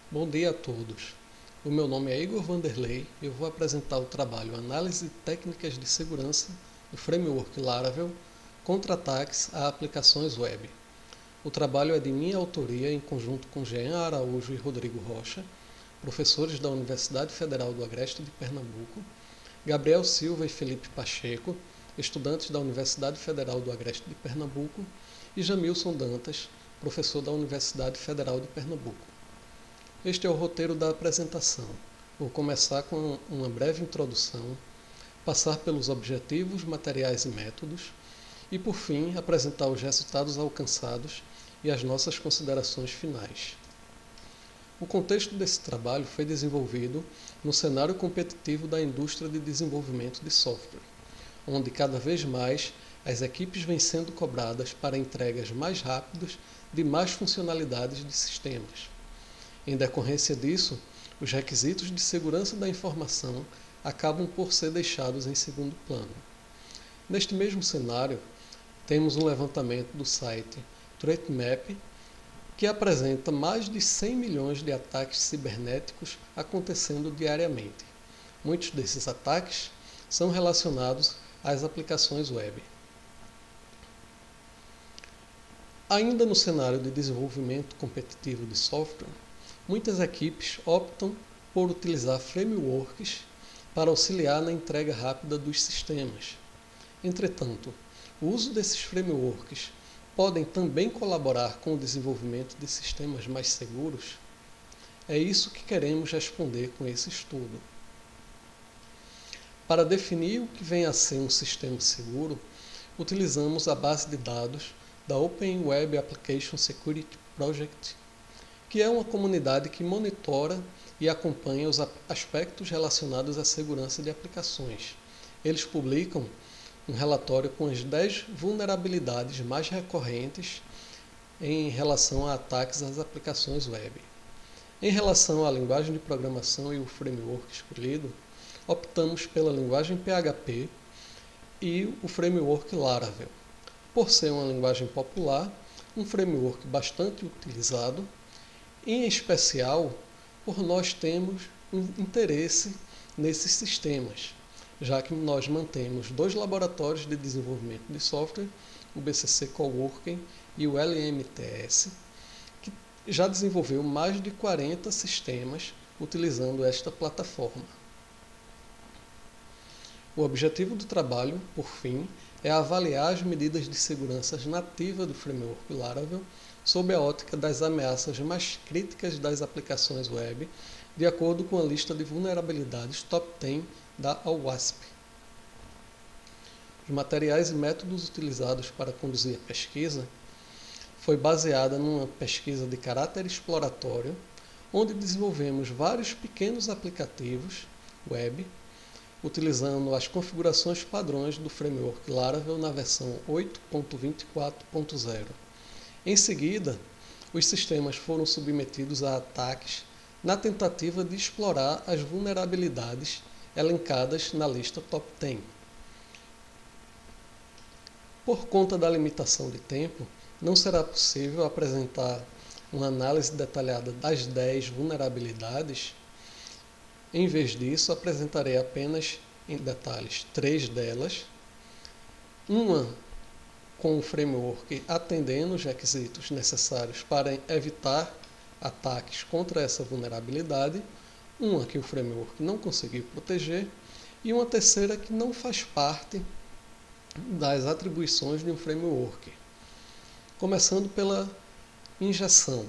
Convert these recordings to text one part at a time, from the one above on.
Bom dia a todos. O meu nome é Igor Vanderlei e eu vou apresentar o trabalho Análise de Técnicas de Segurança do Framework Laravel contra ataques a aplicações web. O trabalho é de minha autoria em conjunto com Jean Araújo e Rodrigo Rocha, professores da Universidade Federal do Agreste de Pernambuco, Gabriel Silva e Felipe Pacheco, estudantes da Universidade Federal do Agreste de Pernambuco, e Jamilson Dantas, professor da Universidade Federal de Pernambuco. Este é o roteiro da apresentação. Vou começar com uma breve introdução, passar pelos objetivos, materiais e métodos, e por fim apresentar os resultados alcançados e as nossas considerações finais. O contexto desse trabalho foi desenvolvido no cenário competitivo da indústria de desenvolvimento de software, onde cada vez mais as equipes vêm sendo cobradas para entregas mais rápidas de mais funcionalidades de sistemas. Em decorrência disso, os requisitos de segurança da informação acabam por ser deixados em segundo plano. Neste mesmo cenário, temos um levantamento do site ThreatMap, que apresenta mais de 100 milhões de ataques cibernéticos acontecendo diariamente. Muitos desses ataques são relacionados às aplicações web. Ainda no cenário de desenvolvimento competitivo de software, muitas equipes optam por utilizar frameworks para auxiliar na entrega rápida dos sistemas. Entretanto, o uso desses frameworks podem também colaborar com o desenvolvimento de sistemas mais seguros? É isso que queremos responder com esse estudo. Para definir o que vem a ser um sistema seguro, utilizamos a base de dados da Open Web Application Security Project, que é uma comunidade que monitora e acompanha os aspectos relacionados à segurança de aplicações. Eles publicam um relatório com as 10 vulnerabilidades mais recorrentes em relação a ataques às aplicações web. Em relação à linguagem de programação e o framework escolhido, optamos pela linguagem PHP e o framework Laravel. Por ser uma linguagem popular, um framework bastante utilizado, em especial por nós termos um interesse nesses sistemas, já que nós mantemos 2 laboratórios de desenvolvimento de software, o BCC Coworking e o LMTS, que já desenvolveu mais de 40 sistemas utilizando esta plataforma. O objetivo do trabalho, por fim, é avaliar as medidas de segurança nativas do framework Laravel sob a ótica das ameaças mais críticas das aplicações web, de acordo com a lista de vulnerabilidades Top 10 da OWASP. Os materiais e métodos utilizados para conduzir a pesquisa foi baseada numa pesquisa de caráter exploratório, onde desenvolvemos vários pequenos aplicativos web, utilizando as configurações padrões do framework Laravel na versão 8.24.0. Em seguida, os sistemas foram submetidos a ataques na tentativa de explorar as vulnerabilidades elencadas na lista Top 10. Por conta da limitação de tempo, não será possível apresentar uma análise detalhada das 10 vulnerabilidades. Em vez disso, apresentarei apenas em detalhes 3 delas, uma com o framework atendendo os requisitos necessários para evitar ataques contra essa vulnerabilidade, uma que o framework não conseguiu proteger e uma terceira que não faz parte das atribuições de um framework. Começando pela injeção.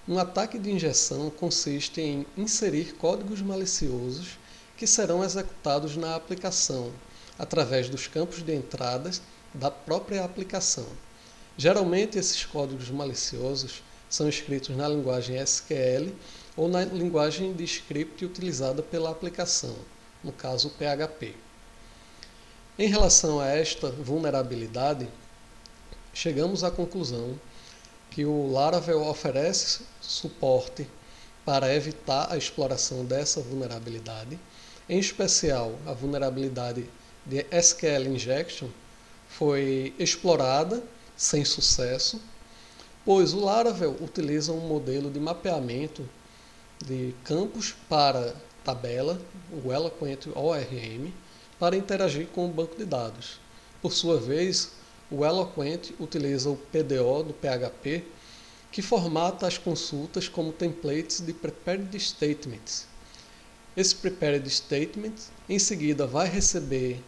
Um ataque de injeção consiste em inserir códigos maliciosos que serão executados na aplicação, através dos campos de entradas da própria aplicação. Geralmente, esses códigos maliciosos são escritos na linguagem SQL ou na linguagem de script utilizada pela aplicação, no caso PHP. Em relação a esta vulnerabilidade, chegamos à conclusão que o Laravel oferece suporte para evitar a exploração dessa vulnerabilidade, em especial a vulnerabilidade de SQL Injection foi explorada sem sucesso, pois o Laravel utiliza um modelo de mapeamento de campos para tabela, o Eloquent ORM, para interagir com o banco de dados. Por sua vez, o Eloquent utiliza o PDO do PHP, que formata as consultas como templates de Prepared Statements. Esse Prepared Statement, em seguida, vai receber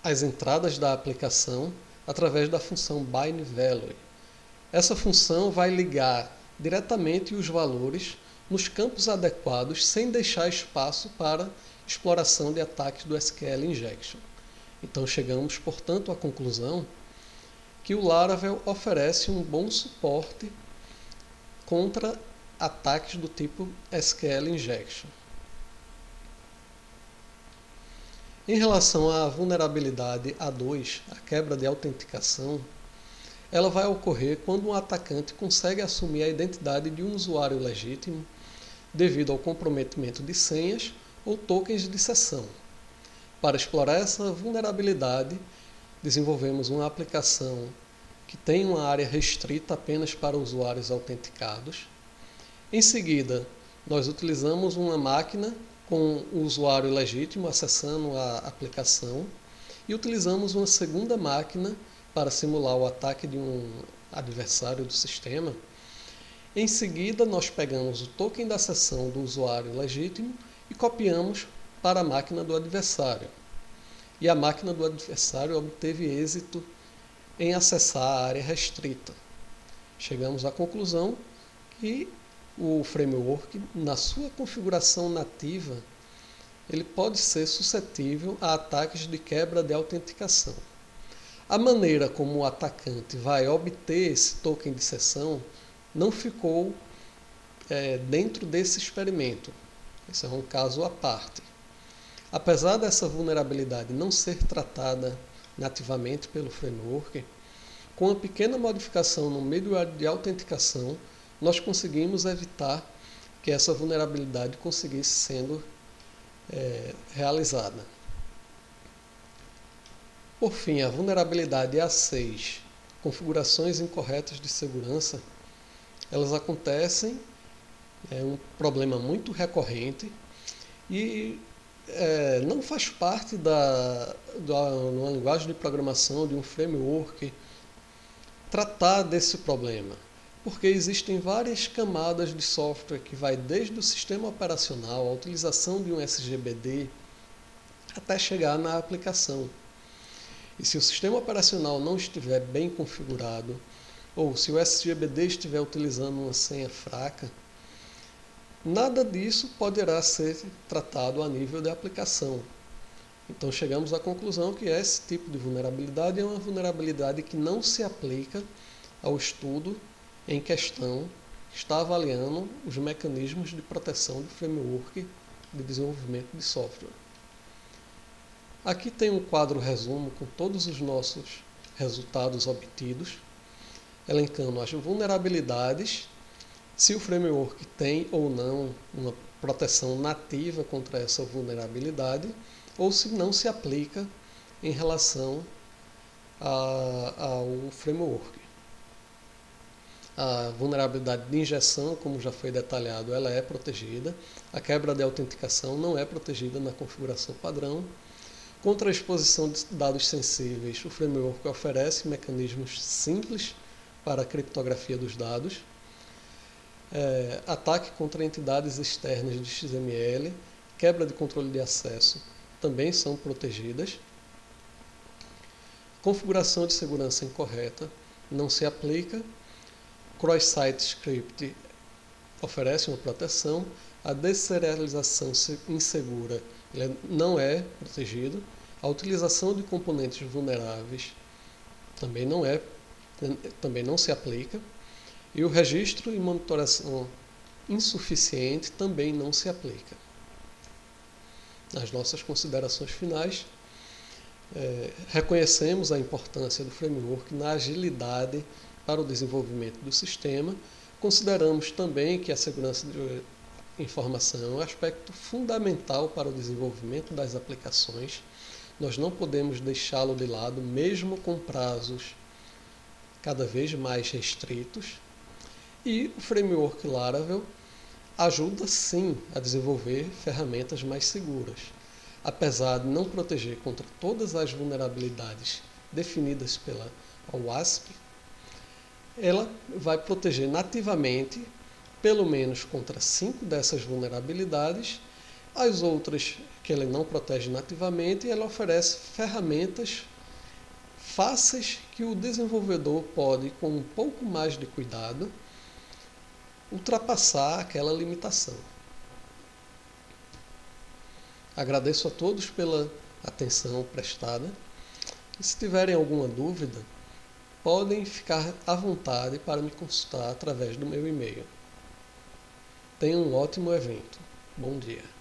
as entradas da aplicação através da função BindValue. Essa função vai ligar diretamente os valores nos campos adequados, sem deixar espaço para exploração de ataques do SQL Injection. Então chegamos, portanto, à conclusão que o Laravel oferece um bom suporte contra ataques do tipo SQL Injection. Em relação à vulnerabilidade A2, a quebra de autenticação, ela vai ocorrer quando um atacante consegue assumir a identidade de um usuário legítimo devido ao comprometimento de senhas ou tokens de sessão. Para explorar essa vulnerabilidade, desenvolvemos uma aplicação que tem uma área restrita apenas para usuários autenticados. Em seguida, nós utilizamos uma máquina com o usuário legítimo acessando a aplicação e utilizamos uma segunda máquina para simular o ataque de um adversário do sistema. Em seguida, nós pegamos o token da sessão do usuário legítimo e copiamos para a máquina do adversário. E a máquina do adversário obteve êxito em acessar a área restrita. Chegamos à conclusão que o framework, na sua configuração nativa, ele pode ser suscetível a ataques de quebra de autenticação. A maneira como o atacante vai obter esse token de sessão não ficou dentro desse experimento. Esse é um caso à parte. Apesar dessa vulnerabilidade não ser tratada nativamente pelo framework, com uma pequena modificação no middleware de autenticação, nós conseguimos evitar que essa vulnerabilidade conseguisse sendo realizada. Por fim, a vulnerabilidade A6, configurações incorretas de segurança, elas acontecem, é um problema muito recorrente e não faz parte uma linguagem de programação, de um framework, tratar desse problema, porque existem várias camadas de software que vai desde o sistema operacional, a utilização de um SGBD, até chegar na aplicação. E se o sistema operacional não estiver bem configurado, ou se o SGBD estiver utilizando uma senha fraca, nada disso poderá ser tratado a nível de aplicação. Então chegamos à conclusão que esse tipo de vulnerabilidade é uma vulnerabilidade que não se aplica ao estudo em questão, que está avaliando os mecanismos de proteção do framework de desenvolvimento de software. Aqui tem um quadro resumo com todos os nossos resultados obtidos, elencando as vulnerabilidades, se o framework tem ou não uma proteção nativa contra essa vulnerabilidade, ou se não se aplica em relação ao framework. A vulnerabilidade de injeção, como já foi detalhado, ela é protegida. A quebra de autenticação não é protegida na configuração padrão. Contra a exposição de dados sensíveis, o framework oferece mecanismos simples para a criptografia dos dados. Ataque contra entidades externas de XML, quebra de controle de acesso também são protegidas. Configuração de segurança incorreta não se aplica. Cross-site script oferece uma proteção. A deserialização insegura não é protegida. A utilização de componentes vulneráveis também não se aplica. E o registro e monitoração insuficiente também não se aplica. Nas nossas considerações finais, reconhecemos a importância do framework na agilidade para o desenvolvimento do sistema. Consideramos também que a segurança de informação é um aspecto fundamental para o desenvolvimento das aplicações. Nós não podemos deixá-lo de lado, mesmo com prazos cada vez mais restritos. E o framework Laravel ajuda sim a desenvolver ferramentas mais seguras. Apesar de não proteger contra todas as vulnerabilidades definidas pela OWASP, ela vai proteger nativamente pelo menos contra 5 dessas vulnerabilidades. As outras que ela não protege nativamente, ela oferece ferramentas fáceis que o desenvolvedor pode, com um pouco mais de cuidado, ultrapassar aquela limitação. Agradeço a todos pela atenção prestada. E se tiverem alguma dúvida, podem ficar à vontade para me consultar através do meu e-mail. Tenham um ótimo evento. Bom dia.